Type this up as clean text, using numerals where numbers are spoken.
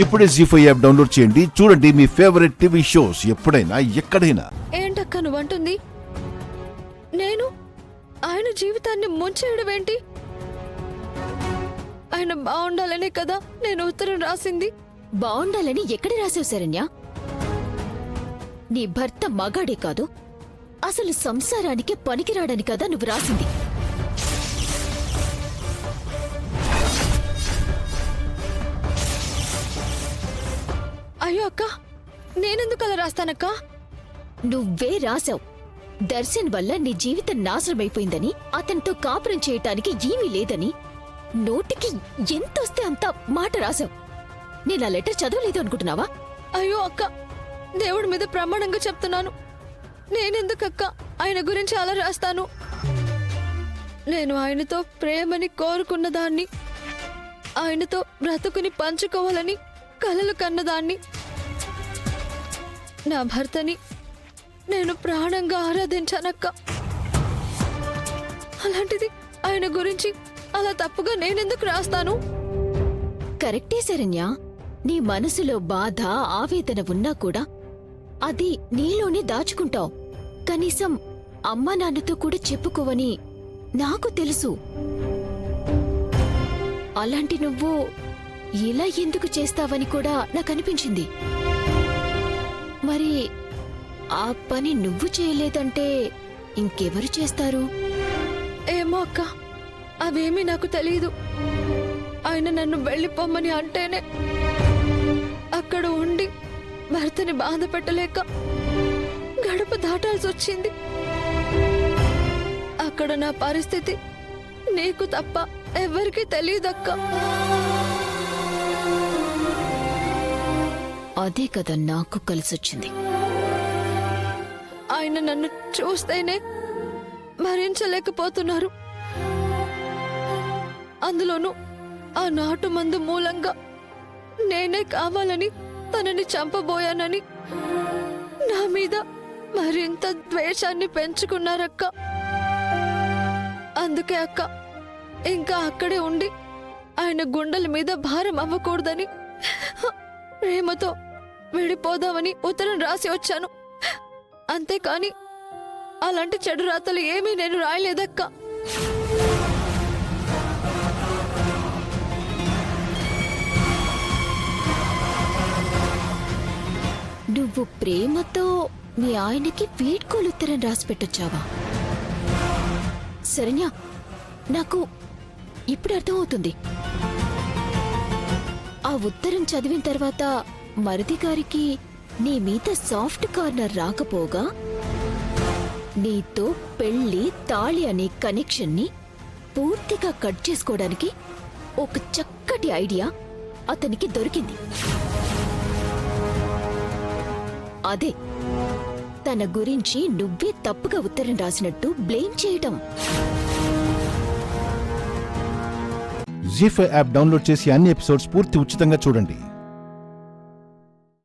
ఇప్పుడే జీ5 app download చేయండి. చూడండి మీ ఫేవరెట్ టీవీ షోస్ ఎప్పుడైనా ఎక్కడైనా. ఏంటక్క నువ్వంటుంది? నేను ఆయన జీవితాన్ని ముంచేయడం ఏంటి? ఆయన బాగుండాలనే కదా నేను ఉత్తరం రాసింది. బావుండాలని ఎక్కడ రాసావు శరణ్య? నీ భర్త మగాడే కాదు, అసలు సంసారానికి పనికిరాడని కదా నువ్వు రాసింది. అయ్యో అక్క, నేనెందుకు అలా రాస్తానక్క? నువ్వే రాసావు. దర్శన్ వల్ల నీ జీవితం నాశనమైపోయిందని, అతనితో కాపురం చేయటానికి ఏమీ లేదని నోటికి ఎంతొస్తే అంత మాట రాసావు. నేను ఆ లెటర్ చదవలేదు అనుకుంటున్నావా? అయ్యో అక్క, దేవుడి మీద ప్రమాణంగా చెప్తున్నాను, నేనెందుకక్క ఆయన గురించి అలా రాస్తాను? నేను ఆయనతో ప్రేమని కోరుకున్న దాన్ని, ఆయనతో బ్రతుకుని పంచుకోవాలని కలలు కన్నదాన్ని, నా భర్తని నేను ప్రాణంగా ఆరాధించానక్క. అలాంటిది ఆయన గురించి అలా తప్పుగా నేనెందుకు రాస్తాను? కరెక్టే శరణ్య. నీ మనసులో బాధ, ఆవేదన ఉన్నా కూడా అది నీలోనే దాచుకుంటావు. కనీసం అమ్మా నాన్నతో కూడా చెప్పుకోవని నాకు తెలుసు. అలాంటి నువ్వు ఇలా ఎందుకు చేస్తావని కూడా నాకనిపించింది. మరి ఆ పని నువ్వు చేయలేదంటే ఇంకెవరు చేస్తారు? ఏమో అక్క, అవేమీ నాకు తెలియదు. ఆయన నన్ను వెళ్ళిపోమ్మని అంటేనే అక్కడ ఉండి భర్తని బాధ పెట్టలేక గడప దాటాల్సి వచ్చింది. అక్కడ నా పరిస్థితి నీకు తప్ప ఎవరికీ తెలియదక్క. అదే కదా నాకు కలిసొచ్చింది. ఆయన నన్ను చూస్తేనే భరించలేకపోతున్నారు. అందులోనూ ఆ నాటు మందు మూలంగా నేనే కావాలని తనని చంపబోయానని నా మీద మరింత ద్వేషాన్ని పెంచుకున్నారక్క. అందుకే అక్క, ఇంకా అక్కడే ఉండి ఆయన గుండెల మీద భారం అవ్వకూడదని ప్రేమతో విడిపోదామని ఉత్తరం రాసి వచ్చాను. అంతేకాని అలాంటి చెడు రాతలు ఏమీ నేను రాయలేదక్క. నువ్వు ప్రేమతో మీ ఆయనకి వీడ్కోలు ఉత్తరం రాసి పెట్టొచ్చావా? శరణ్య, నాకు ఇప్పుడు అర్థమవుతుంది. ఆ ఉత్తరం చదివిన తర్వాత మరిది గారికి నీ మీద సాఫ్ట్ కార్నర్ రాకపోగా నీతో పెళ్లి, తాళి అనే కనెక్షన్ని పూర్తిగా కట్ చేసుకోవడానికి ఒక చక్కటి ఐడియా అతనికి దొరికింది. అదే తన గురించి నువ్వే తప్పుగా ఉత్తరం రాసినట్టు బ్లేమ్ చేయటం. జీ5 యాప్ డౌన్లోడ్ చేసి అన్ని ఎపిసోడ్స్ పూర్తి ఉచితంగా చూడండి.